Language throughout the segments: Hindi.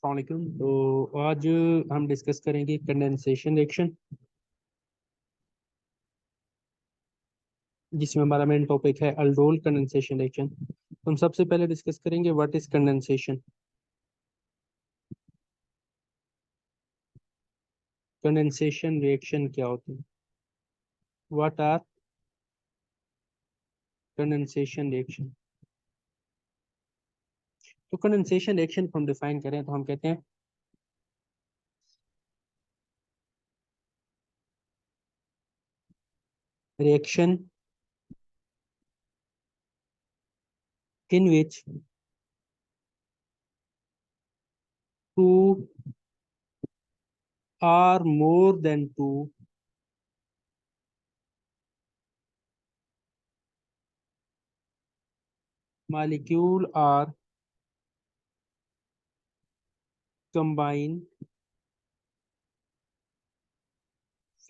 अस्सलामुअलैकुम। तो आज हम डिस्कस करेंगे कंडेंसेशन रिएक्शन, जिसमें हमारा मेन टॉपिक है अल्डोल कंडेंसेशन रिएक्शन। हम सबसे पहले डिस्कस करेंगे what is condensation. Condensation reaction क्या होती है? What are condensation reaction? तो कंडेंसेशन रिएक्शन को हम डिफाइन करें तो हम कहते हैं reaction in which two or more than two molecule are combined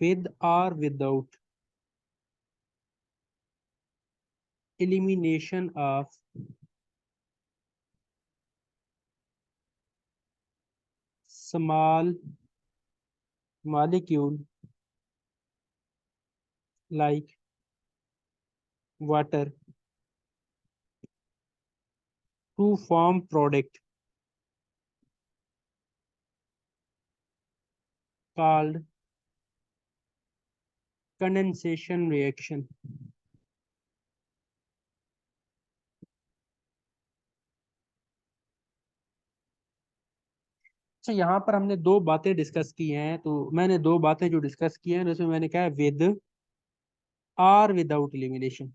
with or without elimination of small molecule like water to form product called condensation reaction. अच्छा, यहाँ पर हमने दो बातें डिस्कस की हैं। तो मैंने दो बातें जो डिस्कस की हैं उसमें मैंने कहा विद और विदाउट एलिमिनेशन।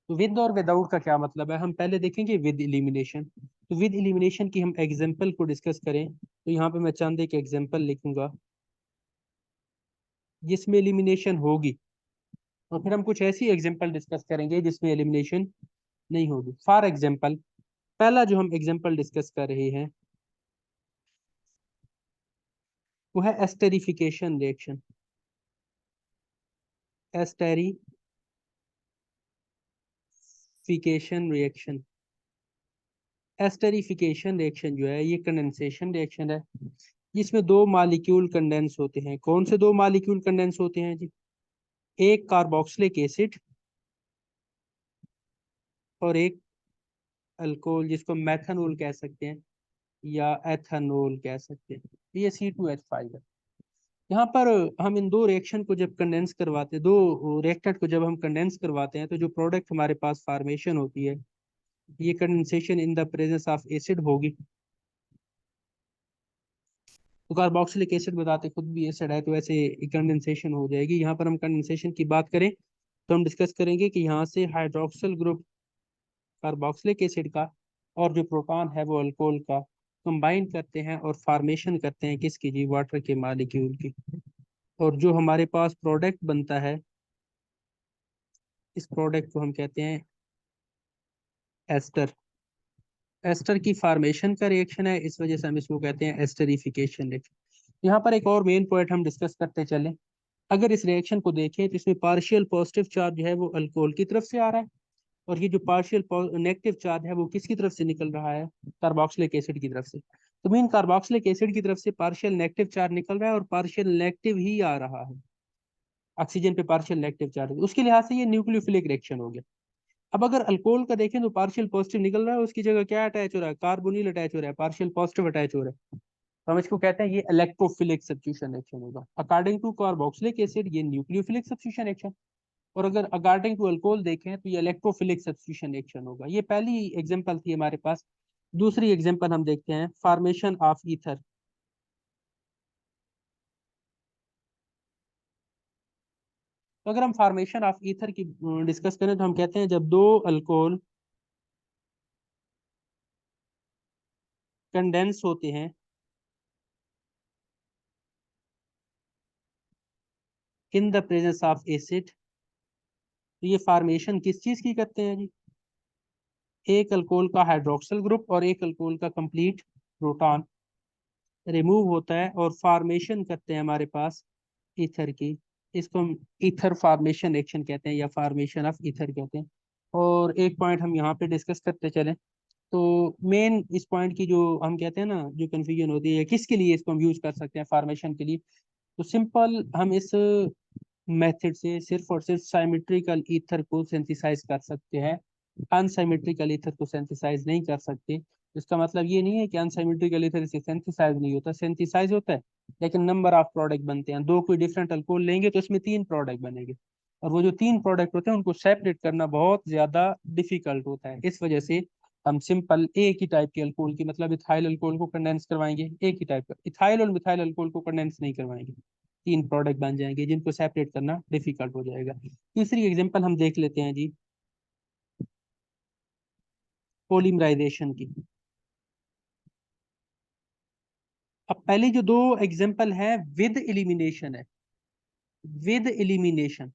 तो विद और विदाउट का क्या मतलब है, हम पहले देखेंगे विद एलिमिनेशन। तो विद एलिमिनेशन की हम एग्जांपल को डिस्कस करें तो यहाँ पे मैं चंद एक एग्जांपल लिखूंगा जिसमें एलिमिनेशन होगी, और फिर हम कुछ ऐसी एग्जांपल डिस्कस करेंगे जिसमें एलिमिनेशन नहीं होगी। फॉर एग्जांपल, पहला जो हम एग्जांपल डिस्कस कर रहे हैं वो है esterification reaction. Esterification reaction, esterification reaction जो है ये कंडेंसेशन रिएक्शन है जिसमें दो मॉलिक्यूल कंडेंस होते हैं। कौन से दो मॉलिक्यूल कंडेंस होते हैं जी? एक कार्बोक्सिलिक एसिड और एक अल्कोहल, जिसको मैथनॉल कह सकते हैं या एथेनॉल कह सकते हैं। ये C2H5 है। यहाँ पर हम इन दो रिएक्शन को जब कंडेंस करवाते हैं, दो रिएक्टेंट को जब हम कंडेंस करवाते हैं, तो जो प्रोडक्ट हमारे पास फॉर्मेशन होती है ये condensation in the presence of acid होगी। तो कार्बोक्सिलिक एसिड बताते खुद भी एसिड है, तो वैसे कंडेंसेशन हो जाएगी। यहाँ पर हम कंडेंसेशन की बात करें तो हम डिस्कस करेंगे कि यहाँ से हाइड्रोक्सिल ग्रुप कार्बोक्सिलिक एसिड का और जो प्रोटॉन है वो अल्कोहल का कंबाइन करते हैं और फॉर्मेशन करते हैं किसकी जी? वाटर के मॉलिक्यूल की। और जो हमारे पास प्रोडक्ट बनता है इस प्रोडक्ट को हम कहते हैं एस्टर। एस्टर की फॉर्मेशन का रिएक्शन है, इस वजह से हम इसको कहते हैं एस्टरिफिकेशन रिएक्शन। यहाँ पर एक और मेन पॉइंट हम डिस्कस करते चलें। अगर इस रिएक्शन को देखें तो इसमें पार्शियल पॉजिटिव चार्ज जो है वो अल्कोहल की तरफ से आ रहा है, और ये जो पार्शियल नेगेटिव चार्ज है वो किसकी तरफ से निकल रहा है? कार्बोक्सिलिक एसिड की तरफ से। तो मीन कार्बोक्सिलिक एसिड की तरफ से पार्शियल नेगेटिव चार्ज निकल रहा है और पार्शियल नेगेटिव ही आ रहा है। ऑक्सीजन पे पार्शियल नेगेटिव चार्ज, उसके लिहाज से ये न्यूक्लियोफिलिक रिएक्शन हो गया। अब अगर अल्कोहल का देखें तो पार्शियल पॉजिटिव निकल रहा है, उसकी जगह क्या अटैच हो रहा है? कार्बोनिल अटैच हो रहा है, पार्शियल पॉजिटिव अटैच हो रहा है। तो हम इसको कहते हैं ये इलेक्ट्रोफिलिक सब्स्टिट्यूशन रिएक्शन होगा। अकॉर्डिंग टू कार्बोक्सिलिक एसिड ये न्यूक्लियोफिलिक सब्स्टिट्यूशन रिएक्शन, और अगर अकॉर्डिंग टू अल्कोहल देखें तो ये इलेक्ट्रोफिलिक सब्स्टिट्यूशन रिएक्शन होगा। ये पहली एग्जांपल थी हमारे पास। दूसरी एग्जांपल हम देखते हैं फॉर्मेशन ऑफ ईथर। तो अगर हम फॉर्मेशन ऑफ ईथर की डिस्कस करें तो हम कहते हैं जब दो अल्कोहल कंडेंस होते हैं in the presence of acid, तो ये फॉर्मेशन किस चीज की करते हैं जी? एक अल्कोहल का हाइड्रोक्सिल ग्रुप और एक अल्कोहल का कंप्लीट प्रोटॉन रिमूव होता है और फॉर्मेशन करते हैं हमारे पास ईथर की। इसको हम ईथर फॉर्मेशन रिएक्शन कहते हैं या फॉर्मेशन ऑफ ईथर कहते हैं। और एक पॉइंट हम यहाँ पे डिस्कस करते चलें तो मेन इस पॉइंट की जो हम कहते हैं ना, जो कंफ्यूजन होती है, किसके लिए इसको हम यूज कर सकते हैं फॉर्मेशन के लिए, तो सिंपल हम इस मेथड से सिर्फ और सिर्फ साइमेट्रिकल ईथर को सिंथेसाइज कर सकते हैं, अनसाइमेट्रिकल ईथर को सिंथेसाइज नहीं कर सकते। इसका मतलब ये नहीं है कि अनसाइमेट्रिकल ईथर से सिंथेसाइज नहीं होता, सिंथेसाइज होता है, लेकिन नंबर ऑफ प्रोडक्ट बनते हैं। दो कोई डिफरेंट अल्कोहल लेंगे तो इसमें तीन प्रोडक्ट बनेंगे, और वो जो तीन प्रोडक्ट होते हैं उनको सेपरेट करना बहुत ज्यादा डिफिकल्ट होता है। इस वजह से हम सिंपल एक ही टाइप के अल्कोहल की, मतलब इथाइल अल्कोहल को कंडेंस करवाएंगे, एक ही टाइप का इथाइल और मिथाइल अल्कोहल को कंडेंस नहीं करवाएंगे, तीन प्रोडक्ट बन जाएंगे जिनको सेपरेट करना डिफिकल्ट हो जाएगा। तीसरी एग्जांपल हम देख लेते हैं जी, पॉलीमराइजेशन की। अब पहले जो दो एग्जांपल है विद एलिमिनेशन है, विद एलिमिनेशन।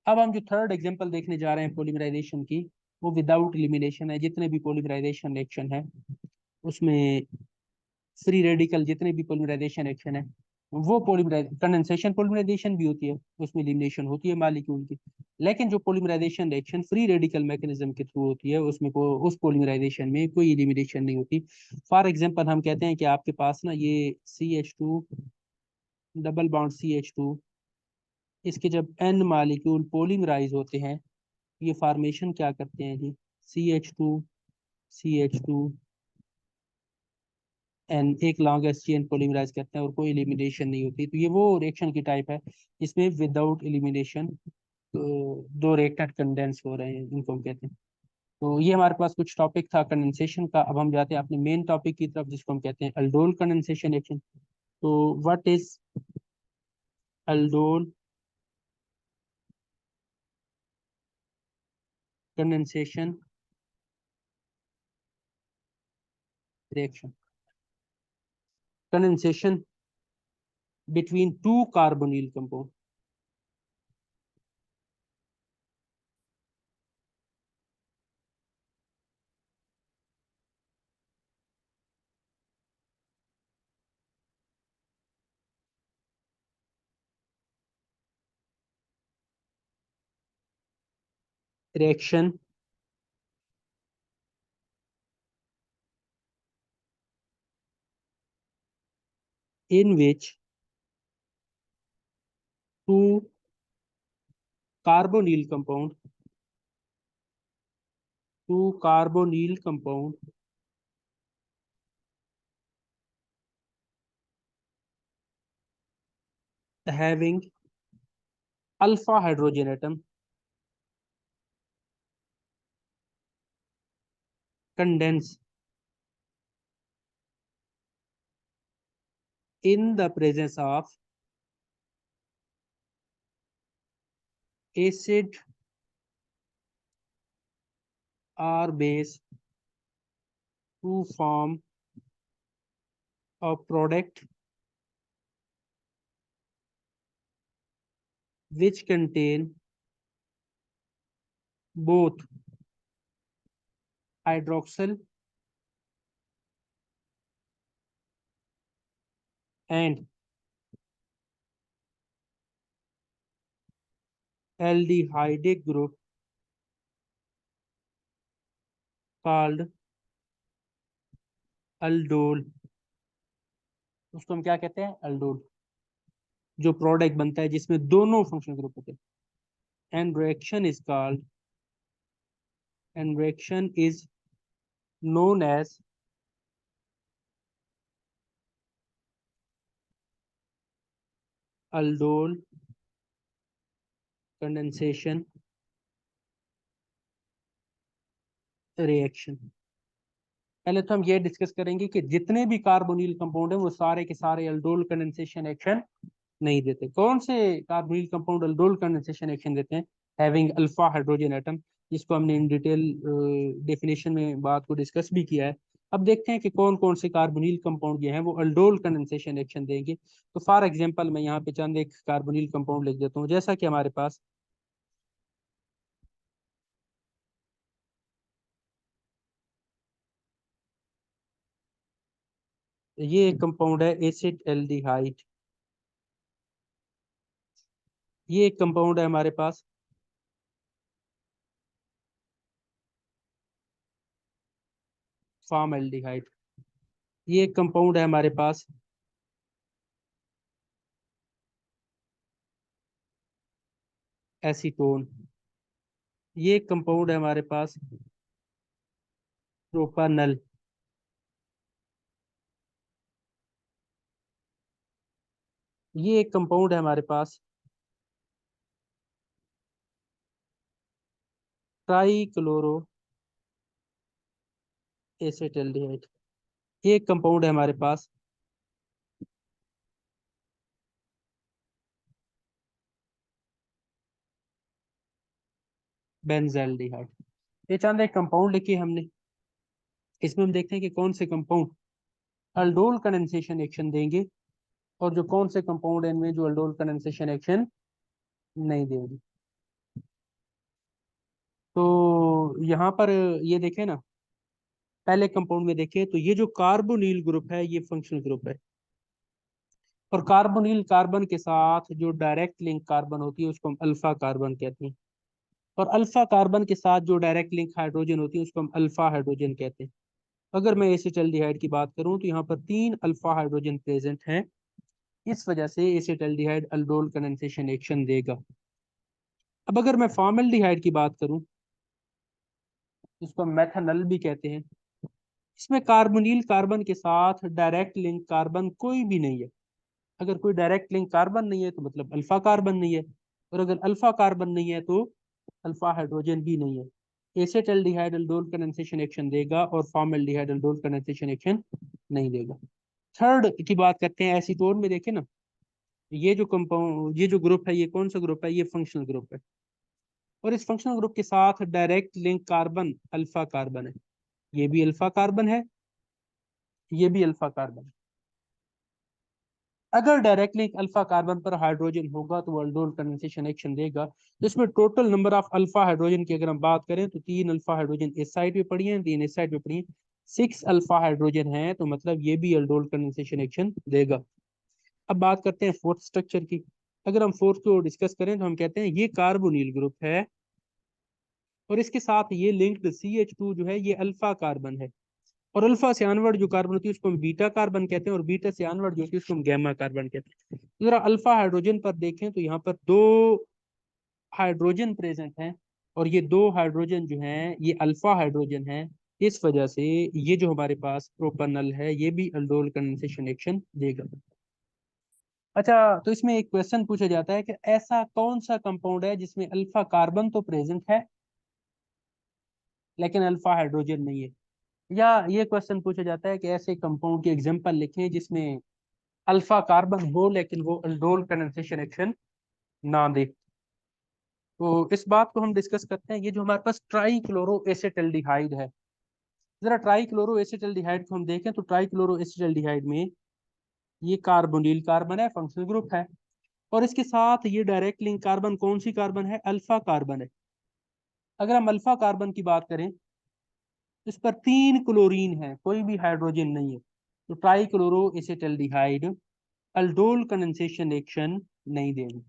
अब हम जो थर्ड एग्जांपल देखने जा रहे हैं पॉलीमराइजेशन की, वो विदाउट एलिमिनेशन है। जितने भी पॉलीमराइजेशन रिएक्शन है उसमें फ्री रेडिकल, जितने भी पॉलीमराइजेशन एक्शन है, वो पॉलीमराइज कंडेंसेशन पॉलीमराइजेशन भी होती है, उसमें एलिमिनेशन होती है मॉलिक्यूल की। लेकिन जो polymerisation reaction free radical mechanism के थ्रू होती है, उसमें को उस पॉलीमराइजेशन में कोई एलिमिनेशन नहीं होती। फॉर एग्जांपल हम कहते हैं कि आपके पास ना ये CH2 डबल बॉन्ड CH2, इसके जब n मॉलिक्यूल पॉलीमराइज होते हैं, ये फॉर्मेशन क्या करते हैं जी, CH2 एन, एक लॉन्गेस्ट चेन पॉलीमराइज करते हैं और कोई एलिमिनेशन नहीं होती। तो ये वो रिएक्शन की टाइप है इसमें विदाउट एलिमिनेशन दो रिएक्टेंट कंडेंस हो रहे हैं, इनको हम कहते हैं। तो ये हमारे पास कुछ टॉपिक था कंडेंसेशन का। अब हम जाते हैं अपने मेन टॉपिक की तरफ, जिसको हम कहते हैं अल्डोल कंडेंसेशन रिएक्शन। तो what is aldol condensation reaction? Condensation between two carbonyl compound. Reaction in which two carbonyl compound, two carbonyl compound having alpha hydrogen atom condense in the presence of acid or base to form a product which contain both hydroxyl and aldehyde group called aldol। उसको हम क्या कहते हैं, अल्डोल। जो प्रोडक्ट बनता है जिसमें दोनों फंक्शनल ग्रुप होते हैं, and reaction is known as aldol condensation reaction. पहले तो हम ये डिस्कस करेंगे कि जितने भी कार्बोनिल कंपाउंड है वो सारे के सारे अल्डोल कंडेंसेशन एक्शन नहीं देते। कौन से carbonyl compound aldol condensation action देते हैं? हैविंग अल्फा हाइड्रोजन एटम, जिसको हमने इन डिटेल डेफिनेशन में बात को डिस्कस भी किया है। अब देखते हैं कि कौन कौन से कार्बोनिल कंपाउंड जो हैं वो अल्डोल कंडेंसेशन एक्शन देंगे। तो फॉर एग्जांपल मैं यहाँ पे चंद एक कार्बोनिल कंपाउंड लिख देता हूँ, जैसा कि हमारे पास ये एक कंपाउंड है एसिड एल्डिहाइड, ये एक कंपाउंड है हमारे पास फॉर्मल्डिहाइड। ये एक कंपाउंड है हमारे पास, एसीटोन। ये एक कंपाउंड है हमारे पास, प्रोपानल। ये एक कंपाउंड है हमारे पास, ट्राई क्लोरो एसिटल्डिहाइड। ये एक कंपाउंड है हमारे पास, बेंजल्डिहाइड। ये चंद एक कंपाउंड लिखे हमने। इसमें हम देखते हैं कि कौन से कंपाउंड अल्डोल कंडेंसेशन एक्शन देंगे और जो कौन से कंपाउंड है इनमें जो अल्डोल कंडेंसेशन एक्शन नहीं देंगे। तो यहाँ पर ये देखें ना, पहले कंपाउंड में देखें तो ये जो कार्बोनिल ग्रुप है ये फंक्शनल ग्रुप है, और कार्बोनिल कार्बन के साथ जो डायरेक्ट लिंक कार्बन होती है उसको हम अल्फा कार्बन कहते हैं, और अल्फा कार्बन के साथ जो डायरेक्ट लिंक हाइड्रोजन होती है उसको हम अल्फा हाइड्रोजन कहते हैं। अगर मैं एसिटल्डिहाइड की बात करूं तो यहाँ पर 3 अल्फा हाइड्रोजन प्रेजेंट हैं, इस वजह से एसिटल्डिहाइड अल्डोल कंडेंसेशन एक्शन देगा। अब अगर मैं फॉर्मल्डिहाइड की बात करूं, इसको मेथनल भी कहते हैं, इसमें कार्बोनिल कार्बन के साथ डायरेक्ट लिंक कार्बन कोई भी नहीं है। अगर कोई डायरेक्ट लिंक कार्बन नहीं है तो मतलब अल्फा कार्बन नहीं है, और अगर अल्फा कार्बन नहीं है तो अल्फा हाइड्रोजन भी नहीं है। एसिटल्डिहाइड अल्डोल कंडेंसेशन एक्शन देगा और फॉर्मल्डिहाइड अल्डोल कंडेंसेशन एक्शन नहीं देगा। थर्ड की बात करते हैं, एसीटोन में देखें ना, ये जो कंपाउंड, ये जो ग्रुप है ये कौन सा ग्रुप है, ये फंक्शनल ग्रुप है, और इस फंक्शनल ग्रुप के साथ direct link carbon alpha carbon है। ये भी अल्फा कार्बन है, ये भी अल्फा कार्बन है। अगर डायरेक्ट लिंक अल्फा कार्बन पर हाइड्रोजन होगा तो वो अल्डोल कंडेंसेशन एक्शन देगा। तो इसमें total number of alpha hydrogen की अगर हम बात करें तो 3 अल्फा हाइड्रोजन इस साइड पे पड़ी हैं, 3 इस साइड पे पड़ी हैं, 6 अल्फा हाइड्रोजन है, तो मतलब ये भी अल्डोल कंडेंसेशन एक्शन देगा। अब बात करते हैं फोर्थ स्ट्रक्चर की। अगर हम फोर्थ को डिस्कस करें तो हम कहते हैं ये कार्बोनिल ग्रुप है, और इसके साथ ये लिंक्ड CH2 जो है ये अल्फा कार्बन है, और अल्फा से अनवर्ड जो कार्बन होती है उसको हम बीटा कार्बन कहते हैं, और बीटा से अनवर्ड जो होती है उसको हम गैमा कार्बन कहते हैं। जरा अल्फा हाइड्रोजन पर देखें तो यहाँ पर 2 हाइड्रोजन प्रेजेंट हैं, और ये 2 हाइड्रोजन जो हैं ये अल्फा हाइड्रोजन हैं, इस वजह से ये जो हमारे पास प्रोपेनल है ये भी अल्डोल कंडेंसेशन एक्शन देगा। अच्छा, तो इसमें एक क्वेश्चन पूछा जाता है कि ऐसा कौन सा कंपाउंड है जिसमें अल्फा कार्बन तो प्रेजेंट है लेकिन अल्फा हाइड्रोजन नहीं है, या ये क्वेश्चन पूछा जाता है कि ऐसे कंपाउंड की एग्जांपल लिखें जिसमें अल्फा कार्बन हो लेकिन वो अल्डोल कंडेंसेशन एक्शन ना दे। तो इस बात को हम डिस्कस करते हैं। ये जो हमारे पास ट्राई क्लोरो एसिटल्डिहाइड है, जरा ट्राई क्लोरो एसिटल्डिहाइड को हम देखें तो ट्राई क्लोरो एसिटल्डिहाइड में ये कार्बोनिल कार्बन है, फंक्शनल ग्रुप है, और इसके साथ ये डायरेक्ट लिंक कार्बन कौन सी कार्बन है, अल्फा कार्बन है। अगर हम अल्फा कार्बन की बात करें तो इस पर 3 क्लोरीन है, कोई भी हाइड्रोजन नहीं है, तो try chloro acetaldehyde aldol condensation action नहीं देगी।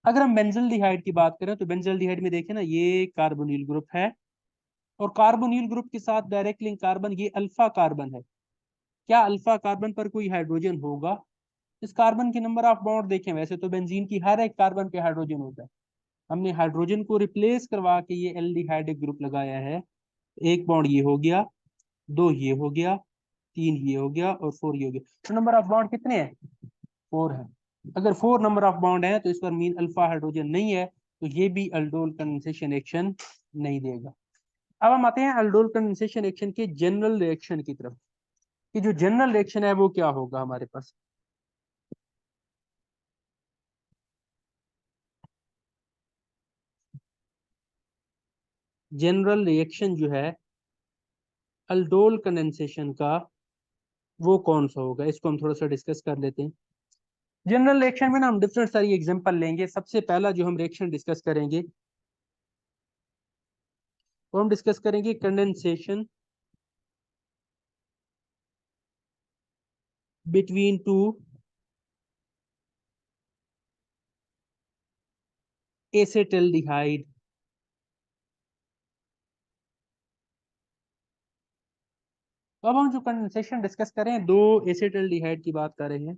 अगर हम बेंजल्डिहाइड की बात करें तो बेंजल्डिहाइड में देखें ना, ये कार्बोनिल ग्रुप है, और कार्बोनिल ग्रुप के साथ डायरेक्ट लिंक कार्बन ये अल्फा कार्बन है। क्या अल्फा कार्बन पर कोई हाइड्रोजन होगा? इस कार्बन के नंबर ऑफ बॉन्ड देखें, वैसे तो बेंजीन की हर एक कार्बन पे हाइड्रोजन होता है, हमने हाइड्रोजन को रिप्लेस करवा के ये एल्डिहाइड ग्रुप लगाया है। एक बॉन्ड ये हो गया, 2 ये हो गया, 3 ये हो गया, और 4 ये हो गया। तो नंबर ऑफ बॉन्ड कितने हैं? 4 है। अगर 4 नंबर ऑफ बॉन्ड है तो इस पर मीन अल्फा हाइड्रोजन नहीं है, तो ये भी अल्डोल कंडेंसेशन एक्शन नहीं देगा। अब हम आते हैं अल्डोल कंडेंसेशन एक्शन के जनरल रिएक्शन की तरफ, कि जो जनरल रिएक्शन है वो क्या होगा हमारे पास। जनरल रिएक्शन जो है अल्डोल कंडेंसेशन का वो कौन सा होगा, इसको हम थोड़ा सा डिस्कस कर लेते हैं। जनरल रिएक्शन में ना हम डिफरेंट सारी एग्जांपल लेंगे। सबसे पहला जो हम रिएक्शन डिस्कस करेंगे वो हम डिस्कस करेंगे कंडेंसेशन बिटवीन टू एसिटल्डिहाइड। तो अब हम जो कंडेंसेशन डिस्कस करें, दो एसिटाल्डिहाइड की बात कर रहे हैं।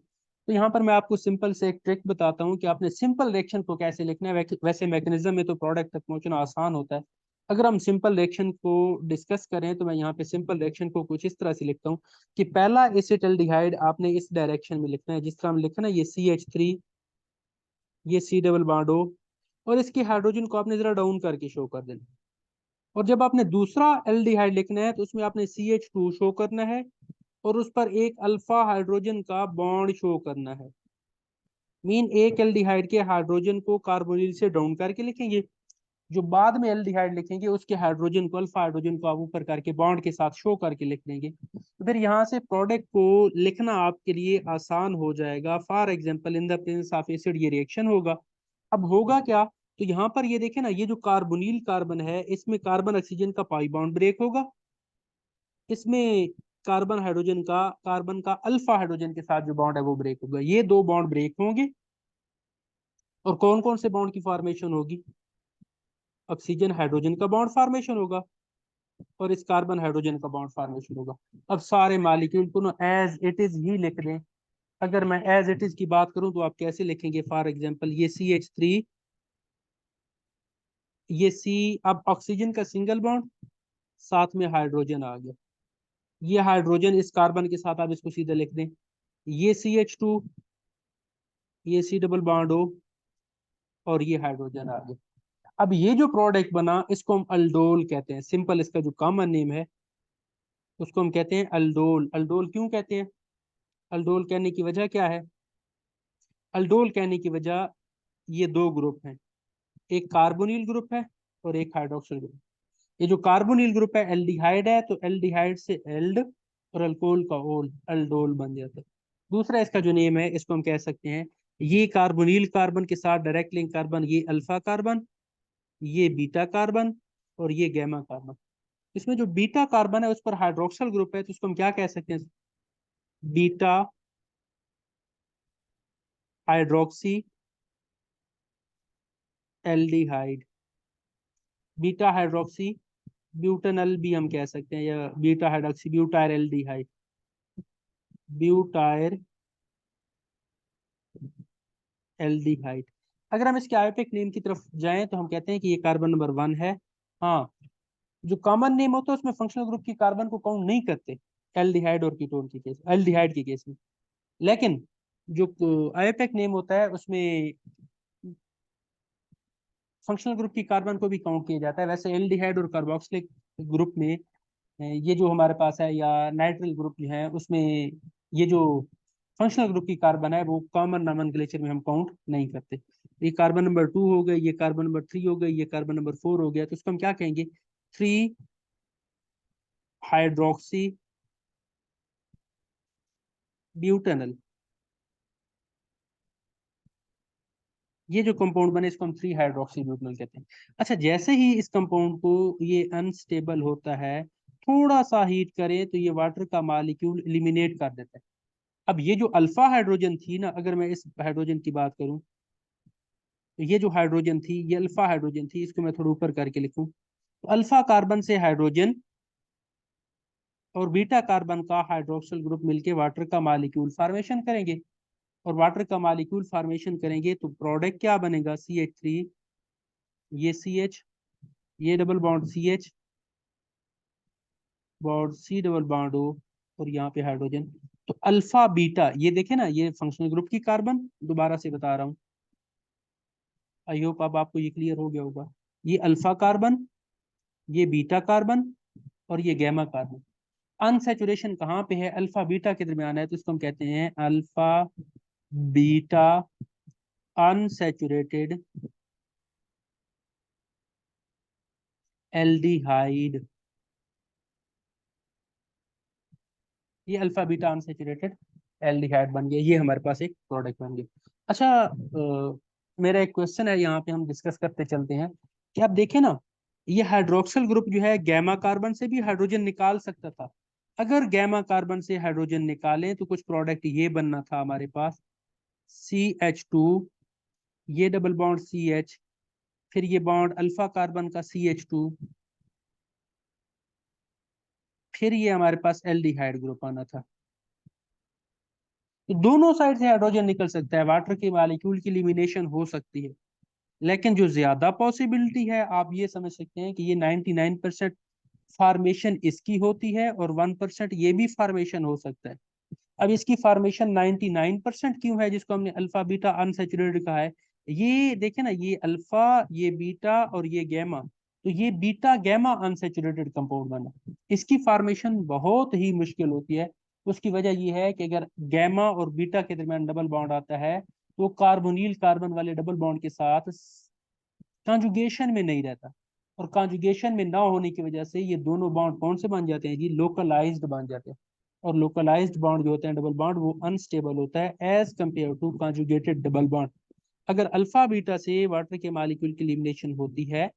तो यहाँ पर मैं आपको सिंपल से एक ट्रिक बताता हूँ कि आपने सिंपल रिएक्शन को कैसे लिखना है। वैसे मैकेनिज्म में तो प्रोडक्ट तक पहुंचना आसान होता है। अगर हम सिंपल रिएक्शन को डिस्कस करें तो मैं यहाँ पे सिंपल रिएक्शन को कुछ इस तरह से लिखता हूँ कि पहला एसिटाल्डिहाइड आपने इस डायरेक्शन में लिखना है, जिस तरह हम लिखना है, ये CH3, ये C डबल बॉन्ड O, और इसके हाइड्रोजन को आपने जरा डाउन करके शो कर देना। और जब आपने दूसरा एल्डिहाइड लिखना है तो उसमें आपने CH2 शो करना है और उस पर एक अल्फा हाइड्रोजन का बॉन्ड शो करना है। मीन एक एल्डिहाइड के हाइड्रोजन को कार्बोनिल से डाउन करके लिखेंगे, जो बाद में एल्डिहाइड लिखेंगे उसके हाइड्रोजन को, अल्फा हाइड्रोजन को आप ऊपर करके बॉन्ड के साथ शो करके लिख देंगे। तो फिर यहाँ से प्रोडक्ट को लिखना आपके लिए आसान हो जाएगा। For example, in the presence of acid ये रिएक्शन होगा। अब होगा क्या, तो यहाँ पर ये देखें ना, ये जो कार्बोनिल कार्बन है इसमें कार्बन ऑक्सीजन का पाई बॉन्ड ब्रेक होगा, इसमें कार्बन का अल्फा हाइड्रोजन के साथ जो बॉन्ड है वो ब्रेक होगा। ये दो बॉन्ड ब्रेक होंगे और कौन कौन से बॉन्ड की फॉर्मेशन होगी? ऑक्सीजन हाइड्रोजन का बॉन्ड फॉर्मेशन होगा और इस कार्बन हाइड्रोजन का बॉन्ड फॉर्मेशन होगा। अब सारे मॉलिक्यूल को ना एज इट इज ही लिख दें। अगर मैं एज इट इज की बात करूं तो आप कैसे लिखेंगे? फॉर एग्जांपल, ये CH3, ये C, अब ऑक्सीजन का सिंगल बॉन्ड, साथ में हाइड्रोजन आ गया। ये हाइड्रोजन इस कार्बन के साथ आप इसको सीधे लिख दें। ये CH2, ये C डबल बॉन्ड O, और ये हाइड्रोजन आ गया। अब ये जो प्रोडक्ट बना इसको हम अल्डोल कहते हैं। सिंपल इसका जो कॉमन नेम है उसको हम कहते हैं अल्डोल। अल्डोल क्यों कहते हैं? अल्डोल कहने की वजह क्या है? अल्डोल कहने की वजह, ये दो ग्रुप हैं, एक कार्बोनिल ग्रुप है और एक हाइड्रोक्सिल ग्रुप। ये जो कार्बोनिल ग्रुप है एल्डिहाइड है, तो एल्डिहाइड से एल्ड और अल्कोहल का ओल, अल्डोल बन जाता है। दूसरा इसका जो नेम है इसको हम कह सकते हैं, ये कार्बोनिल कार्बन के साथ डायरेक्ट लिंक कार्बन, ये अल्फा कार्बन, ये बीटा कार्बन और ये गैमा कार्बन। इसमें जो बीटा कार्बन है उस पर हाइड्रोक्सिल ग्रुप है, तो उसको हम क्या कह सकते हैं? Beta hydroxy aldehyde, beta hydroxy butanal भी हम कह सकते हैं, या बीटा हाइड्रोक्सी ब्यूटायर एल्डिहाइड, ब्यूटायर एल्डिहाइड। अगर हम इसके आयोपिक नेम की तरफ जाएं तो हम कहते हैं कि ये कार्बन नंबर 1 है। हाँ, जो कॉमन नेम होता है उसमें फंक्शनल ग्रुप की कार्बन को काउंट नहीं करते, एल्डिहाइड और कीटोन के केस, एल्डिहाइड के केस में। लेकिन जो आयोपिक नेम होता है उसमें फंक्शनल ग्रुप की कार्बन को भी काउंट किया जाता है। वैसे एल्डिहाइड और कार्बोक्सिलिक ग्रुप में ये जो हमारे पास है, या नाइट्रिल ग्रुप जो है उसमें, ये जो फंक्शनल ग्रुप की कार्बन है वो कॉमन नॉमेनक्लेचर में हम काउंट नहीं करते। ये कार्बन नंबर 2 हो गए, ये कार्बन नंबर 3 हो गए, ये कार्बन नंबर 4 हो गया, तो उसको हम क्या कहेंगे? 3 हाइड्रोक्सी ब्यूटेनल। ये जो कंपाउंड बने इसको हम 3 हाइड्रोक्सी ब्यूटेनल कहते हैं। अच्छा, जैसे ही इस कंपाउंड को ये अनस्टेबल होता है, थोड़ा सा हीट करें तो ये वाटर का मॉलिक्यूल एलिमिनेट कर देता है। अब ये जो अल्फा हाइड्रोजन थी ना, अगर मैं इस हाइड्रोजन की बात करूं, तो ये जो हाइड्रोजन थी ये अल्फा हाइड्रोजन थी, इसको मैं थोड़ा ऊपर करके लिखूं, तो अल्फा कार्बन से हाइड्रोजन और बीटा कार्बन का हाइड्रोक्सिल ग्रुप मिलके वाटर का मॉलिक्यूल फॉर्मेशन करेंगे। और वाटर का मॉलिक्यूल फॉर्मेशन करेंगे तो प्रोडक्ट क्या बनेगा? CH3, ये CH, ये double bond CH, bond C double bond O, और यहाँ पे हाइड्रोजन। तो अल्फा बीटा, ये देखे ना, ये फंक्शनल ग्रुप की कार्बन, दोबारा से बता रहा हूँ, आई होप अब आपको ये क्लियर हो गया होगा। ये अल्फा कार्बन, ये बीटा कार्बन और ये गैमा कार्बन। अनसैचुरेशन कहाँ पे है? अल्फा बीटा के दरमियान है, तो इसको हम कहते हैं अल्फा बीटा अनसैचुरेटेड एल्डिहाइड। ये अल्फा बीटा अनसैचुरेटेड एल्डिहाइड बन गया, ये हमारे पास एक प्रोडक्ट बन गया। अच्छा, मेरा एक क्वेश्चन है, यहाँ पे हम डिस्कस करते चलते हैं कि आप देखें ना, ये हाइड्रोक्सिल ग्रुप जो है गैमा कार्बन से भी हाइड्रोजन निकाल सकता था। अगर गैमा कार्बन से हाइड्रोजन निकालें तो कुछ प्रोडक्ट ये बनना था हमारे पास, CH2, ये डबल बॉन्ड CH, फिर ये बॉन्ड अल्फा कार्बन का CH2, फिर ये हमारे पास एल्डिहाइड ग्रुप आना था। तो दोनों साइड से हाइड्रोजन निकल सकता है, वाटर के मॉलिक्यूल की एलिमिनेशन हो सकती है, लेकिन जो ज्यादा पॉसिबिलिटी है आप ये समझ सकते हैं कि ये 99% फॉर्मेशन इसकी होती है और 1% ये भी फॉर्मेशन हो सकता है। अब इसकी फॉर्मेशन 99% क्यों है, जिसको हमने अल्फा बीटा अनसैचुरेटेड कहा है? ये देखे ना, ये अल्फा, ये बीटा और ये गैमा, तो ये बीटा गैमा अनसैचुरेटेड कंपाउंड बना। इसकी फॉर्मेशन बहुत ही मुश्किल होती है। उसकी वजह ये है कि अगर गैमा और बीटा के दरमियान डबल बॉन्ड आता है तो कार्बोनिल कार्बन वाले डबल बॉन्ड के साथ कॉन्जुगेशन में नहीं रहता, और कॉन्जुगेशन में ना होने की वजह से ये दोनों बॉन्ड कौन से बन जाते हैं जी? लोकलाइज्ड बन जाते हैं। और लोकलाइज्ड बॉन्ड जो होते हैं डबल बॉन्ड, वो अनस्टेबल होता है as compare to conjugated double bond. अगर अल्फा बीटा से वाटर के मॉलिक्यूल की एलिमिनेशन होती है,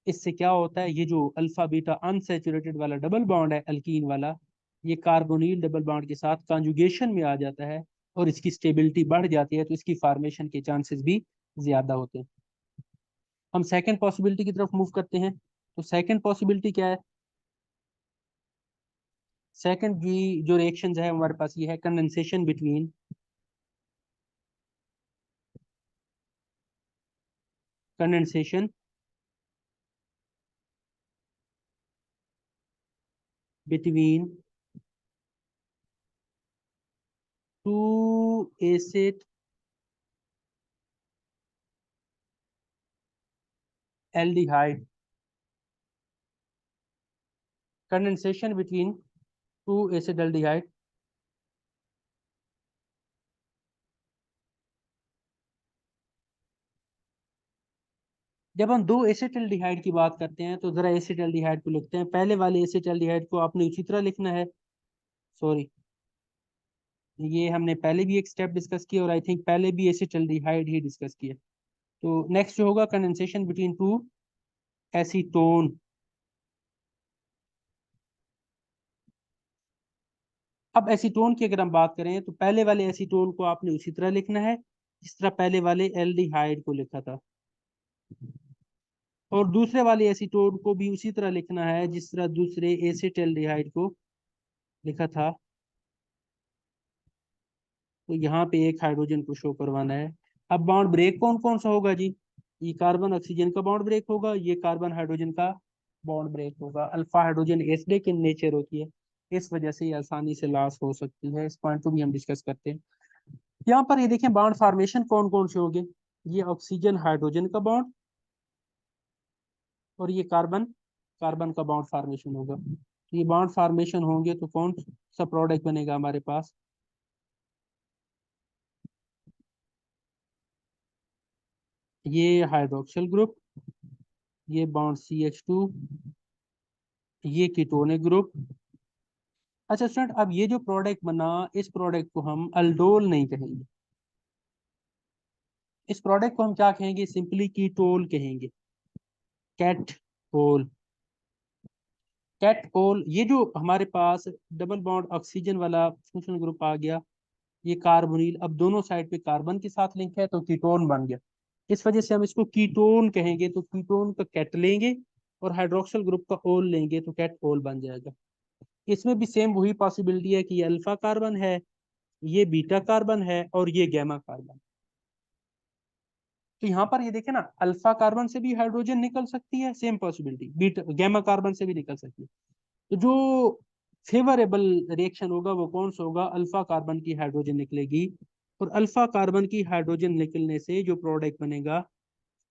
इससे क्या होता है, ये जो अल्फा बीटा अनसैचुरेटेड वाला डबल बॉन्ड है अल्कीन वाला, ये कार्बोनिल डबल बॉन्ड के साथ कॉन्जुगेशन में आ जाता है और इसकी स्टेबिलिटी बढ़ जाती है, तो इसकी फॉर्मेशन के चांसेस भी ज्यादा होते हैं। हम सेकंड पॉसिबिलिटी की तरफ मूव करते हैं। तो सेकंड पॉसिबिलिटी क्या है? सेकंड की जो रिएक्शंस है हमारे पास ये है condensation between condensation between two acid aldehyde. Condensation between two acid aldehyde. जब हम दो एसिटाल्डिहाइड की बात करते हैं तो जरा एसिटाल्डिहाइड को लिखते हैं। पहले वाले एसिटाल्डिहाइड को आपने उसी तरह लिखना है। सॉरी, ये हमने पहले भी एक स्टेप डिस्कस किया और आई थिंक पहले भी एसिटाल्डिहाइड ही डिस्कस किया। तो नेक्स्ट जो होगा कंडेंसेशन बिटवीन टू एसीटोन। अब एसीटोन की अगर हम बात करें तो पहले वाले एसीटोन को आपने उसी तरह लिखना है जिस तरह पहले वाले एल्डिहाइड को लिखा था, और दूसरे वाले एसीटोन को भी उसी तरह लिखना है जिस तरह दूसरे एसिटाल्डिहाइड को लिखा था। तो यहाँ पे एक हाइड्रोजन को शो करवाना है। अब बॉन्ड ब्रेक कौन कौन सा होगा जी? ये कार्बन ऑक्सीजन का बॉन्ड ब्रेक होगा, ये कार्बन हाइड्रोजन का बॉन्ड ब्रेक होगा। Alpha hydrogen acidic in nature होती है, इस वजह से ये आसानी से लॉस हो सकती है। इस पॉइंट को भी हम डिस्कस करते हैं। यहाँ पर ये देखें बॉन्ड फॉर्मेशन कौन कौन से होंगे। ये ऑक्सीजन हाइड्रोजन का बॉन्ड और ये कार्बन कार्बन का बॉन्ड फॉर्मेशन होगा। तो ये बॉन्ड फॉर्मेशन होंगे तो कौन सा प्रोडक्ट बनेगा हमारे पास? ये हाइड्रोक्सिल ग्रुप, ये बॉन्ड CH2, ये कीटोनिक ग्रुप। अच्छा स्टूडेंट, अब ये जो प्रोडक्ट बना, इस प्रोडक्ट को हम अल्डोल नहीं कहेंगे। इस प्रोडक्ट को हम क्या कहेंगे? सिंपली कीटोल कहेंगे। Ketol. कैट होल, ये जो हमारे पास डबल बॉन्ड ऑक्सीजन वाला फंक्शनल ग्रुप आ गया, ये कार्बोनिल, अब दोनों साइड पे कार्बन के साथ लिंक है तो कीटोन बन गया। इस वजह से हम इसको कीटोन कहेंगे। तो कीटोन का कैट लेंगे और हाइड्रोक्सिल ग्रुप का ओल लेंगे तो कैट ओल बन जाएगा। इसमें भी सेम वही पॉसिबिलिटी है कि ये अल्फा कार्बन है, ये बीटा कार्बन है और ये गैमा कार्बन। तो यहाँ पर ये देखे ना, अल्फा कार्बन से भी हाइड्रोजन निकल सकती है, same possibility, beta gamma carbon से भी निकल सकती है। तो जो फेवरेबल रिएक्शन होगा वो कौन सा होगा? अल्फा कार्बन की हाइड्रोजन निकलेगी, और अल्फा कार्बन की हाइड्रोजन निकलने से जो प्रोडक्ट बनेगा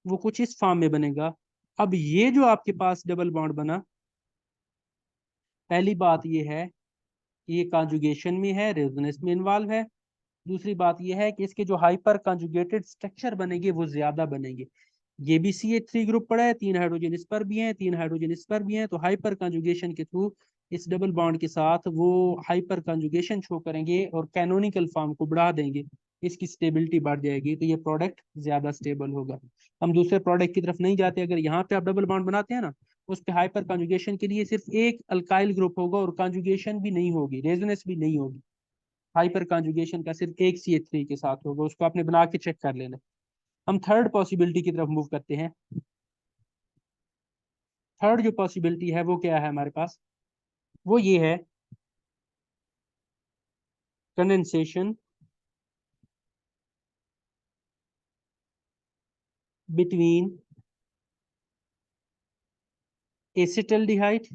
वो कुछ इस फॉर्म में बनेगा। अब ये जो आपके पास डबल बॉन्ड बना, पहली बात ये है कि ये कॉन्जुगेशन में है, रेजोनेंस में इन्वॉल्व है। दूसरी बात यह है कि इसके जो हाइपर कॉन्जुगेटेड स्ट्रक्चर बनेंगे वो ज्यादा बनेंगे। ये भी CH3 ग्रुप पड़ा है, 3 हाइड्रोजन इस पर भी हैं, 3 हाइड्रोजन इस पर भी हैं, तो हाइपर कॉन्जुगेशन के थ्रू इस डबल बॉन्ड के साथ वो हाइपर कॉन्जुगेशन शो करेंगे और कैनोनिकल फॉर्म को बढ़ा देंगे। इसकी स्टेबिलिटी बढ़ जाएगी तो ये प्रोडक्ट ज्यादा स्टेबल होगा। हम दूसरे प्रोडक्ट की तरफ नहीं जाते। अगर यहाँ पे आप डबल बॉन्ड बनाते हैं ना, उस पे हाइपर कॉन्जुगेशन के लिए सिर्फ एक अल्काइल ग्रुप होगा और कॉन्जुगेशन भी नहीं होगी, रेजोनेंस भी नहीं होगी। हाइपर कॉन्जुगेशन का सिर्फ एक CH3 के साथ होगा, उसको आपने बना के चेक कर लेना। हम थर्ड पॉसिबिलिटी की तरफ मूव करते हैं। थर्ड जो पॉसिबिलिटी है वो क्या है हमारे पास? वो ये है, condensation between acetaldehyde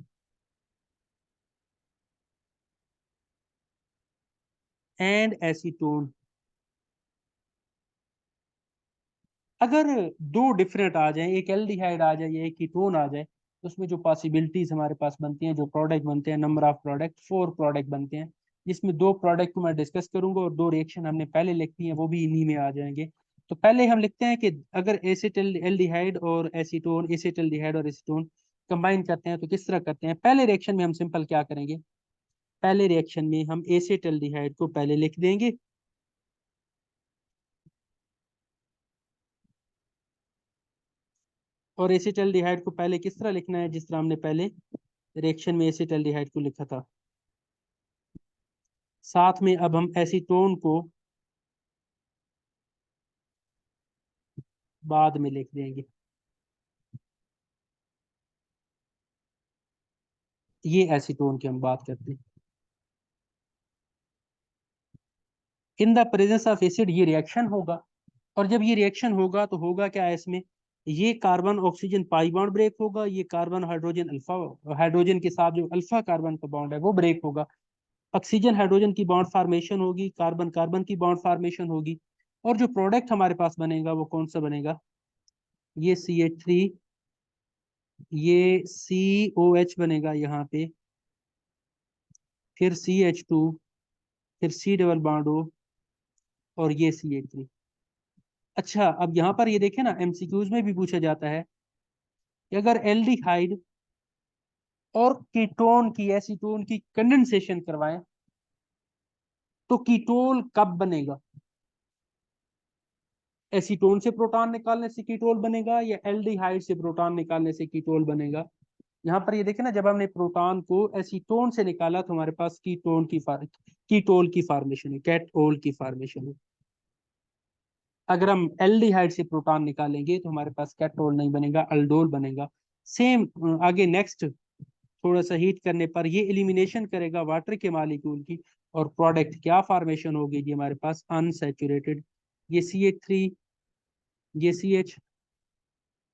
and acetone. अगर दो डिफरेंट आ जाए, एक एल्डिहाइड आ जाए, एक कीटोन आ जाए, तो उसमें जो पॉसिबिलिटीज हमारे पास बनती हैं, जो प्रोडक्ट बनते हैं, नंबर ऑफ प्रोडक्ट, 4 प्रोडक्ट बनते हैं, जिसमें 2 प्रोडक्ट को मैं डिस्कस करूंगा और 2 रिएक्शन हमने पहले लिखी हैं वो भी इन्हीं में आ जाएंगे। तो पहले हम लिखते हैं कि अगर एसिटल एल्डिहाइड और एसीटोन, एसिटल्डिहाइड और एसीटोन कंबाइन करते हैं तो किस तरह करते हैं। पहले रिएक्शन में हम सिंपल क्या करेंगे, पहले रिएक्शन में हम एसिटल्डिहाइड को पहले लिख देंगे, और एसिटल्डिहाइड को पहले किस तरह लिखना है, जिस तरह हमने पहले रिएक्शन में एसिटल्डिहाइड को लिखा था। साथ में अब हम एसीटोन को बाद में लिख देंगे। ये एसीटोन की हम बात करते हैं। In the presence of acid ये रिएक्शन होगा, और जब ये रिएक्शन होगा तो होगा क्या है इसमें, ये carbon oxygen pi bond break होगा, ये कार्बन हाइड्रोजन अल्फा हाइड्रोजन के साथ जो अल्फा कार्बन का बॉन्ड है वो ब्रेक होगा, ऑक्सीजन हाइड्रोजन की बॉन्ड फॉर्मेशन होगी, कार्बन कार्बन की बॉन्ड फॉर्मेशन होगी, और जो प्रोडक्ट हमारे पास बनेगा वो कौन सा बनेगा, ये CH3, ये COH बनेगा यहाँ पे, फिर CH2, फिर C डबल बॉन्ड O, और ये CH3। अच्छा, अब यहाँ पर ये देखें ना, MCQs में भी पूछा जाता है कि अगर एल्डिहाइड और कीटोन की, एसीटोन की कंडेंसेशन करवाएं तो कीटोल कब बनेगा, एसीटोन से प्रोटॉन निकालने से कीटोल बनेगा या एल्डिहाइड से प्रोटॉन निकालने से कीटोल बनेगा। यहाँ पर ये देखें ना, जब हमने प्रोटॉन को एसीटोन से निकाला तो हमारे पास कीटोल की फॉर्मेशन है, कैटओल की फॉर्मेशन है। अगर हम एल्डिहाइड से प्रोटॉन निकालेंगे तो हमारे पास कैटोल नहीं बनेगा, अल्डोल बनेगा। सेम आगे नेक्स्ट, थोड़ा सा हीट करने पर ये एलिमिनेशन करेगा वाटर के मालिक्यूल की, और प्रोडक्ट क्या फॉर्मेशन होगी जी हमारे पास, अनसैचुरेटेड, ये CH3, ये CH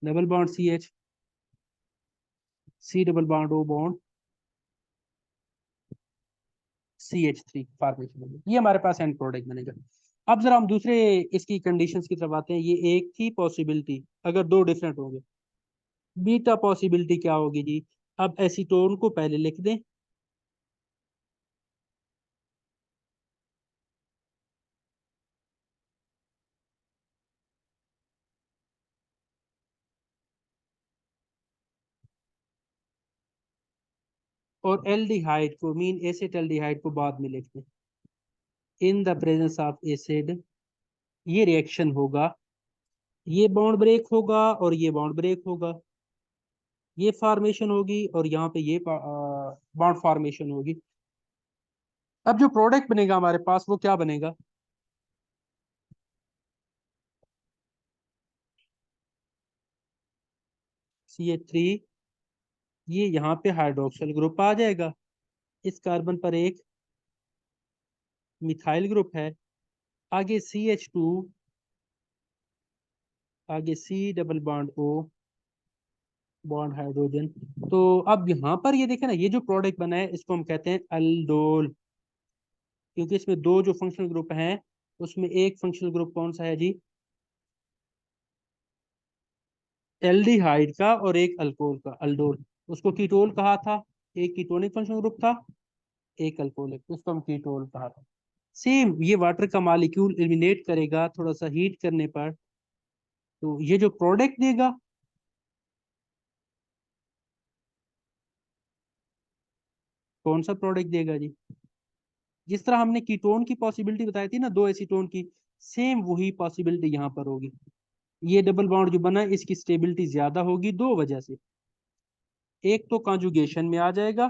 double bond CH, C double bond O bond CH3 formation होगी, ये हमारे पास एंड प्रोडक्ट बनेगा। अब जरा हम दूसरे इसकी कंडीशंस की तरफ आते हैं। ये एक थी पॉसिबिलिटी अगर दो डिफरेंट होंगे, बीटा पॉसिबिलिटी क्या होगी जी, अब एसीटोन को पहले लिख दें, और एल्डिहाइड को, मीन एसिटल्डिहाइड को बाद में लिख दें। In the presence of acid ये रिएक्शन होगा, ये बॉन्ड ब्रेक होगा और ये बॉन्ड ब्रेक होगा, ये फॉर्मेशन होगी और यहाँ पे ये बॉन्ड फॉर्मेशन होगी। अब जो प्रोडक्ट बनेगा हमारे पास वो क्या बनेगा, CH3, ये यहाँ पे हाइड्रोक्सिल ग्रुप आ जाएगा, इस कार्बन पर एक मिथाइल ग्रुप है, आगे CH2, आगे C double bond O bond hydrogen. तो अब यहाँ पर ये देखें ना, ये जो प्रोडक्ट बना है इसको हम कहते हैं अल्डोल, क्योंकि इसमें दो जो फंक्शनल ग्रुप हैं उसमें एक फंक्शनल ग्रुप कौन सा है जी, एल्डिहाइड का, और एक अल्कोहल का, अल्डोल। उसको कीटोल कहा था, एक कीटोनिक फंक्शनल ग्रुप था, एक अल्कोहलिक, उसको हम कीटोल कहा था। सेम ये वाटर का मॉलिक्यूल एलिमिनेट करेगा थोड़ा सा हीट करने पर, तो ये जो प्रोडक्ट देगा, कौन सा प्रोडक्ट देगा जी, जिस तरह हमने कीटोन की पॉसिबिलिटी बताई थी ना, दो एसीटोन की, सेम वही पॉसिबिलिटी यहाँ पर होगी। ये डबल बॉन्ड जो बना है इसकी स्टेबिलिटी ज्यादा होगी दो वजह से, एक तो कॉन्जुगेशन में आ जाएगा,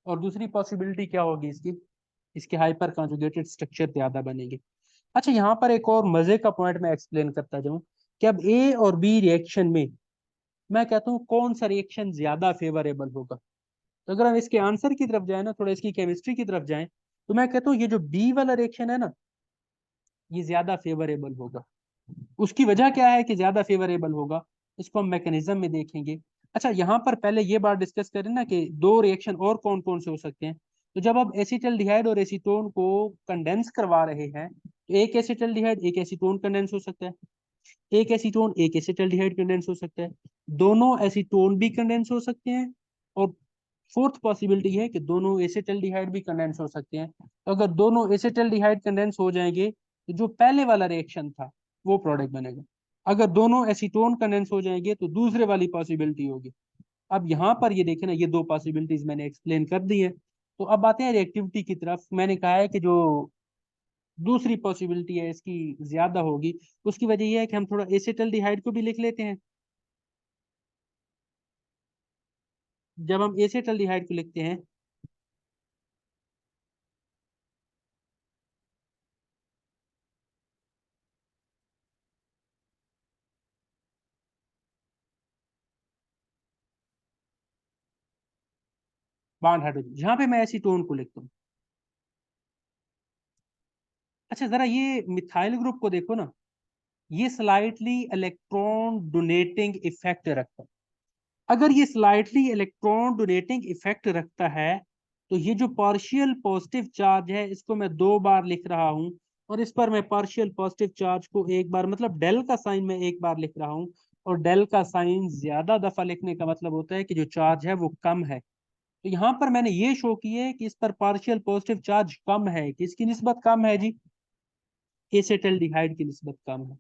और दूसरी पॉसिबिलिटी क्या होगी इसकी, इसके हाइपर कॉन्जुगेटेड स्ट्रक्चर ज्यादा बनेंगे। अच्छा, यहाँ पर एक और मजे का पॉइंट मैं एक्सप्लेन करता जाऊं कि अब ए और बी रिएक्शन में मैं कहता हूँ कौन सा रिएक्शन ज्यादा फेवरेबल होगा। तो अगर हम इसके आंसर की तरफ जाए ना, थोड़ा इसकी केमिस्ट्री की तरफ जाएं, तो मैं कहता हूँ ये जो बी वाला रिएक्शन है ना, ये ज्यादा फेवरेबल होगा। उसकी वजह क्या है कि ज्यादा फेवरेबल होगा, इसको हम मैकेनिज्म में देखेंगे। अच्छा, यहाँ पर पहले ये बात डिस्कस करें ना कि दो रिएक्शन और कौन कौन से हो सकते हैं। तो जब आप एसिटल्डिहाइड और एसीटोन को कंडेंस करवा रहे हैं, तो एक एसिटल्डिहाइड एक एसीटोन कंडेंस हो सकता है, एक एसीटोन एक एसिटल्डिहाइड कंडेंस हो सकता है, दोनों एसीटोन भी कंडेंस हो सकते हैं, और फोर्थ पॉसिबिलिटी है कि दोनों एसिटल्डिहाइड भी कंडेंस हो सकते हैं। तो अगर दोनों एसिटल्डिहाइड कंडेंस हो जाएंगे, तो जो पहले वाला रिएक्शन था वो प्रोडक्ट बनेगा। अगर दोनों एसीटोन कंडेंस हो जाएंगे तो दूसरे वाली पॉसिबिलिटी होगी। अब यहाँ पर ये देखें ना, ये दो पॉसिबिलिटीज मैंने एक्सप्लेन कर दी है। तो अब आते हैं रिएक्टिविटी की तरफ। मैंने कहा है कि जो दूसरी पॉसिबिलिटी है इसकी ज्यादा होगी। उसकी वजह यह है कि हम थोड़ा एसिटल्डिहाइड को भी लिख लेते हैं। जब हम एसिटल्डिहाइड को लिखते हैं, बॉन्ड हाइड्रोजन, जहां पे मैं एसीटोन को लिखता हूँ। अच्छा, जरा ये मिथाइल ग्रुप को देखो ना, ये स्लाइटली इलेक्ट्रॉन डोनेटिंग इफेक्ट रखता है। अगर ये स्लाइटली इलेक्ट्रॉन डोनेटिंग इफेक्ट रखता है, तो ये जो पार्शियल पॉजिटिव चार्ज है इसको मैं दो बार लिख रहा हूं, और इस पर मैं पार्शियल पॉजिटिव चार्ज को एक बार, मतलब डेल का साइन मैं एक बार लिख रहा हूं। और डेल का साइन ज्यादा दफा लिखने का मतलब होता है कि जो चार्ज है वो कम है। तो यहां पर मैंने ये शो किया है कि इस पर पार्शियल पॉजिटिव चार्ज कम है। किसकी निस्बत कम है जी? एसिटल्डिहाइड की निस्बत कम है।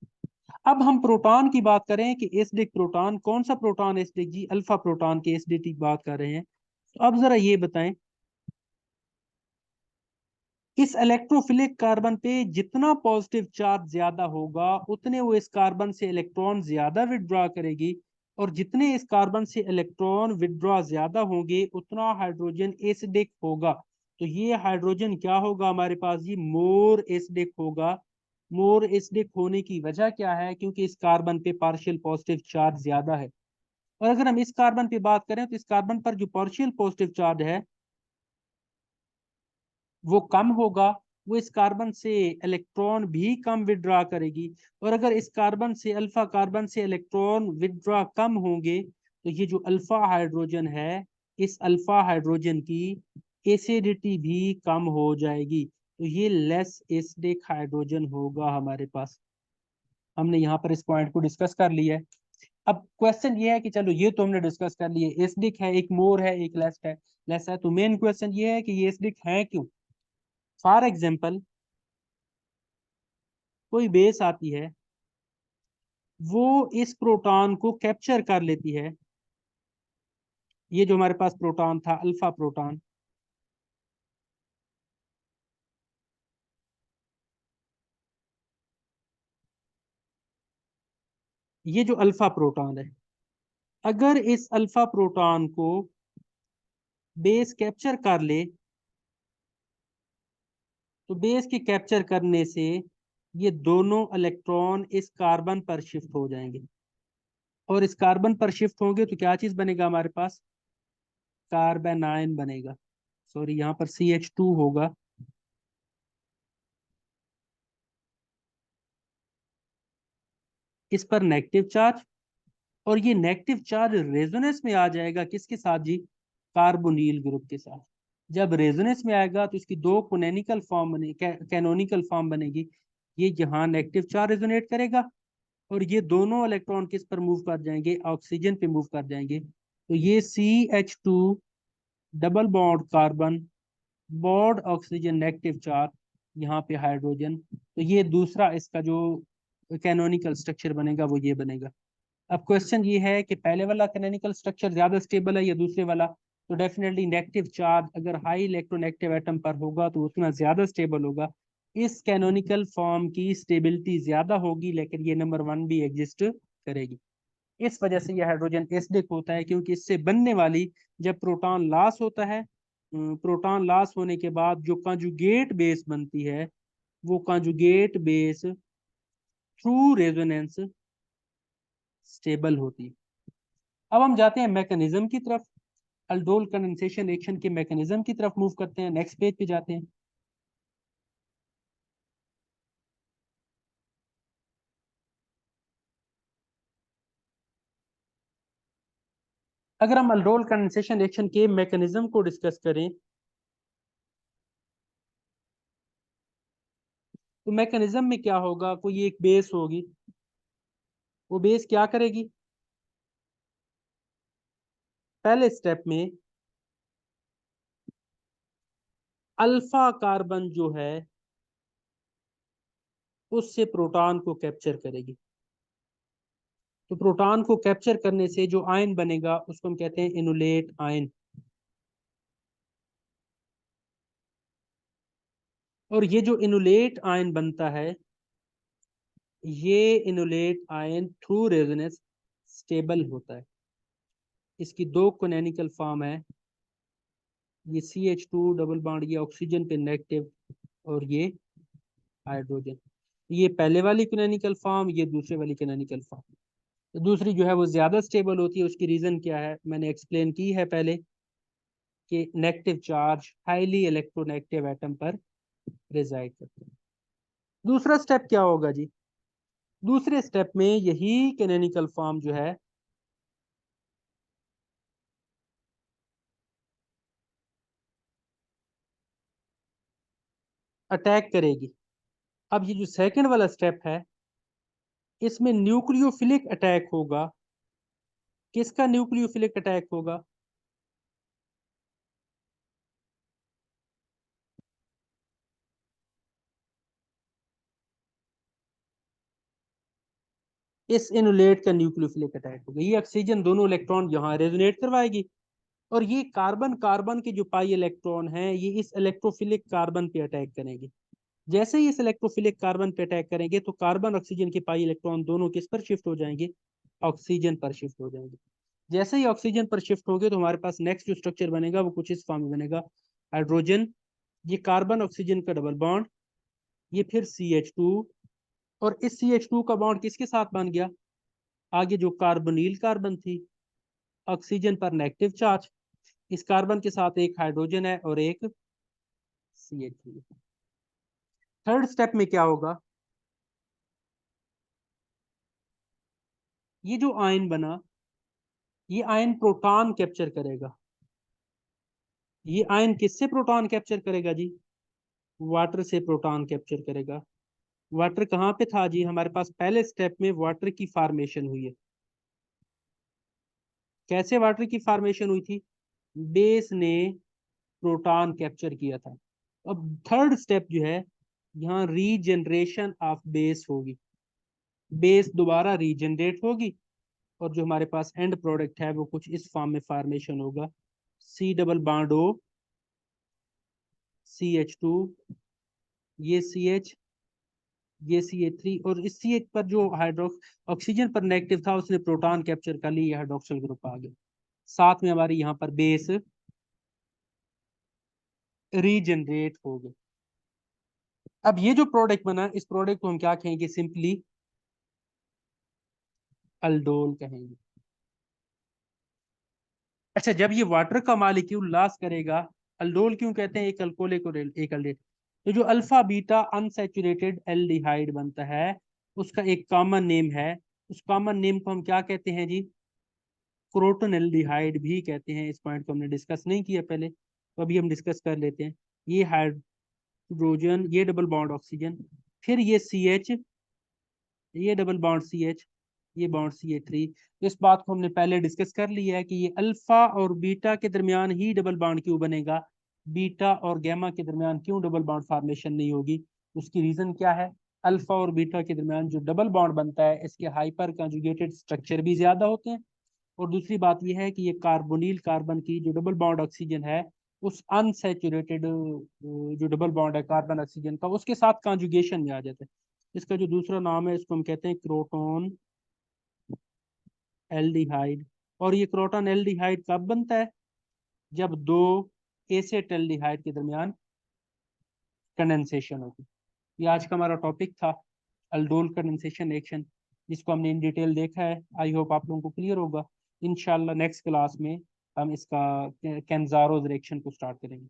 अब हम प्रोटॉन की बात करें कि एसिडिक प्रोटॉन, कौन सा प्रोटॉन एसिडिक जी? अल्फा प्रोटॉन की एसिडिटी की बात कर रहे हैं। तो अब जरा ये बताएं, इस इलेक्ट्रोफिलिक कार्बन पे जितना पॉजिटिव चार्ज ज्यादा होगा, उतने वो इस कार्बन से इलेक्ट्रॉन ज्यादा विदड्रॉ करेगी। और जितने इस कार्बन से इलेक्ट्रॉन विदड्रॉ ज्यादा होंगे, उतना हाइड्रोजन एसिडिक होगा। तो ये हाइड्रोजन क्या होगा हमारे पास जी? मोर एसिडिक होगा। मोर एसिडिक होने की वजह क्या है? क्योंकि इस कार्बन पे पार्शियल पॉजिटिव चार्ज ज्यादा है। और अगर हम इस कार्बन पे बात करें, तो इस कार्बन पर जो पार्शियल पॉजिटिव चार्ज है वो कम होगा। वो इस कार्बन से इलेक्ट्रॉन भी कम विदड्रॉ करेगी। और अगर इस कार्बन से, अल्फा कार्बन से इलेक्ट्रॉन विदड्रॉ कम होंगे, तो ये जो अल्फा हाइड्रोजन है, इस अल्फा हाइड्रोजन की एसिडिटी भी कम हो जाएगी। तो ये लेस एसिडिक हाइड्रोजन होगा हमारे पास। हमने यहाँ पर इस पॉइंट को डिस्कस कर लिया है। अब क्वेश्चन ये है कि चलो ये तो हमने डिस्कस कर लिए, एसिडिक है, एक मोर है एक लेस है। तो मेन क्वेश्चन ये है कि ये एसिडिक है क्यों? फॉर एग्जाम्पल, कोई बेस आती है, वो इस प्रोटॉन को कैप्चर कर लेती है। ये जो हमारे पास प्रोटॉन था, अल्फा प्रोटॉन, ये जो अल्फा प्रोटॉन है, अगर इस अल्फा प्रोटॉन को बेस कैप्चर कर ले, तो बेस के कैप्चर करने से ये दोनों इलेक्ट्रॉन इस कार्बन पर शिफ्ट हो जाएंगे। और इस कार्बन पर शिफ्ट होंगे तो क्या चीज बनेगा हमारे पास? कार्बेनाइन बनेगा। सॉरी, यहाँ पर CH2 होगा। इस पर नेगेटिव चार्ज, और ये नेगेटिव चार्ज रेजोनेंस में आ जाएगा किसके साथ जी? कार्बोनिल ग्रुप के साथ। जब रेजोनेंस में आएगा तो इसकी दो कोनोनिकल फॉर्म बने, कैनोनिकल फॉर्म बनेगी। ये यहाँ नेगेटिव चार्ज रेजोनेट करेगा, और ये दोनों इलेक्ट्रॉन किस पर मूव कर जाएंगे? ऑक्सीजन पे मूव कर जाएंगे। तो ये CH2 double bond carbon, bond oxygen, negative charge, यहाँ पे हाइड्रोजन। तो ये दूसरा इसका जो कैनोनिकल स्ट्रक्चर बनेगा वो ये बनेगा। अब क्वेश्चन ये है कि पहले वाला कैनोनिकल स्ट्रक्चर ज्यादा स्टेबल है या दूसरे वाला? तो डेफिनेटली नेगेटिव चार्ज अगर हाई इलेक्ट्रोनेगेटिव एटम पर होगा तो उतना ज्यादा स्टेबल होगा। इस कैनोनिकल फॉर्म की स्टेबिलिटी ज्यादा होगी, लेकिन ये नंबर वन भी एग्जिस्ट करेगी। इस वजह से यह हाइड्रोजन एसिडिक होता है, क्योंकि इससे बनने वाली, जब प्रोटॉन लॉस होता है, प्रोटॉन लॉस होने के बाद जो कंजुगेट बेस बनती है, वो conjugate base through resonance stable होती है। अब हम जाते हैं मैकेनिज्म की तरफ, अल्डोल कंडेंसेशन रिएक्शन के मैकेनिज्म की तरफ मूव करते हैं, नेक्स्ट पेज पे जाते हैं। अगर हम अल्डोल कंडेंसेशन रिएक्शन के मैकेनिज्म को डिस्कस करें, तो मैकेनिज्म में क्या होगा, कोई एक बेस होगी, वो बेस क्या करेगी, पहले स्टेप में अल्फा कार्बन जो है उससे प्रोटॉन को कैप्चर करेगी। तो प्रोटॉन को कैप्चर करने से जो आयन बनेगा उसको हम कहते हैं इनुलेट आयन। और ये जो इनुलेट आयन बनता है, ये इनुलेट आयन थ्रू रेजोनेंस स्टेबल होता है। इसकी दो कैनोनिकल फॉर्म है, ये CH2 डबल बॉन्ड, ये ऑक्सीजन पे नेगेटिव और ये हाइड्रोजन। ये पहले वाली कैनोनिकल फॉर्म, ये दूसरे वाली कैनोनिकल फॉर्म। तो दूसरी जो है वो ज्यादा स्टेबल होती है, उसकी रीजन क्या है मैंने एक्सप्लेन की है पहले, कि negative charge highly electronegative atom पर रिजाइड करते हैं। दूसरा स्टेप क्या होगा जी, दूसरे स्टेप में यही कैनोनिकल फॉर्म जो है अटैक करेगी। अब ये जो सेकंड वाला स्टेप है, इसमें न्यूक्लियोफिलिक अटैक होगा। किसका न्यूक्लियोफिलिक अटैक होगा, इस इनुलेट का न्यूक्लियोफिलिक अटैक होगा। ये ऑक्सीजन दोनों इलेक्ट्रॉन यहाँ रेजोनेट करवाएगी, और ये कार्बन कार्बन के जो पाई इलेक्ट्रॉन हैं ये इस इलेक्ट्रोफिलिक कार्बन पे अटैक करेंगे। जैसे ही इस इलेक्ट्रोफिलिक कार्बन पे अटैक करेंगे तो कार्बन ऑक्सीजन के पाई इलेक्ट्रॉन दोनों किस पर शिफ्ट हो जाएंगे, ऑक्सीजन पर शिफ्ट हो जाएंगे। जैसे ही ऑक्सीजन पर शिफ्ट हो गए तो हमारे पास नेक्स्ट जो स्ट्रक्चर बनेगा वो कुछ इस फॉर्म में बनेगा, हाइड्रोजन, ये कार्बन ऑक्सीजन का डबल बॉन्ड, ये फिर CH2, और इस CH2 का बॉन्ड किसके साथ बन गया, आगे जो कार्बोनिल कार्बन थी, ऑक्सीजन पर नेगेटिव चार्ज, इस कार्बन के साथ एक हाइड्रोजन है और एक CH3। थर्ड स्टेप में क्या होगा, ये जो आयन बना, ये आयन प्रोटॉन कैप्चर करेगा। ये आयन किससे प्रोटॉन कैप्चर करेगा जी, वाटर से प्रोटॉन कैप्चर करेगा। वाटर कहाँ पे था जी, हमारे पास पहले स्टेप में वाटर की फॉर्मेशन हुई है। कैसे वाटर की फॉर्मेशन हुई थी, बेस ने प्रोटॉन कैप्चर किया था। अब थर्ड स्टेप जो है, यहाँ रीजनरेशन ऑफ बेस होगी, बेस दोबारा रीजनरेट होगी, और जो हमारे पास एंड प्रोडक्ट है वो कुछ इस फॉर्म में फॉर्मेशन होगा, C double bond O, CH2, ये CH, ये CH3, और इस CH पर जो हाइड्रोक्स ऑक्सीजन पर नेगेटिव था उसने प्रोटॉन कैप्चर कर ली, ये हाइड्रोक्सिल ग्रुप आ गया। साथ में हमारी यहाँ पर बेस रीजनरेट हो गए। अब ये जो प्रोडक्ट बना, इस प्रोडक्ट को हम क्या कहेंगे, सिंपली अल्डोल कहेंगे। अच्छा, जब ये वाटर का मालिक्यूल लॉस करेगा, अल्डोल क्यों कहते हैं, एक अल्कोहलिक और एक अल्डेट, तो जो अल्फा बीटा अनसैचुरेटेड एल्डिहाइड बनता है उसका एक कॉमन नेम है, उस कॉमन नेम को हम क्या कहते हैं जी, क्रोटन एल्डिहाइड भी कहते हैं। इस पॉइंट को हमने डिस्कस नहीं किया पहले, तो अभी हम डिस्कस कर लेते हैं। ये हाइड्रोजन, ये डबल बॉन्ड ऑक्सीजन, फिर ये CH, ये डबल बॉन्ड CH, ये बॉन्ड CH3। इस बात को हमने पहले डिस्कस कर लिया है कि ये अल्फा और बीटा के दरमियान ही डबल बॉन्ड क्यों बनेगा, बीटा और गैमा के दरमियान क्यों डबल बॉन्ड फॉर्मेशन नहीं होगी। उसकी रीजन क्या है, अल्फा और बीटा के दरमियान जो डबल बॉन्ड बनता है इसके हाइपर कंजुगेटेड स्ट्रक्चर भी ज्यादा होते हैं, और दूसरी बात यह है कि ये कार्बोनिल कार्बन की जो डबल बॉन्ड ऑक्सीजन है, उस अनसैचुरेटेड जो डबल बॉन्ड है कार्बन ऑक्सीजन का, उसके साथ कॉन्जुगेशन में आ जाता है। इसका जो दूसरा नाम है इसको हम कहते हैं क्रोटोन एल्डिहाइड। और ये क्रोटोन एल्डिहाइड कब बनता है, जब दो एसेट एल्डिहाइड के दरमियान कंडेंसेशन होगी। ये आज का हमारा टॉपिक था, अल्डोल कंडेंसेशन रिएक्शन, जिसको हमने इन डिटेल देखा है। आई होप आप लोगों को क्लियर होगा। इंशाल्लाह नेक्स्ट क्लास में हम इसका कैंजारो रिएक्शन को स्टार्ट करेंगे।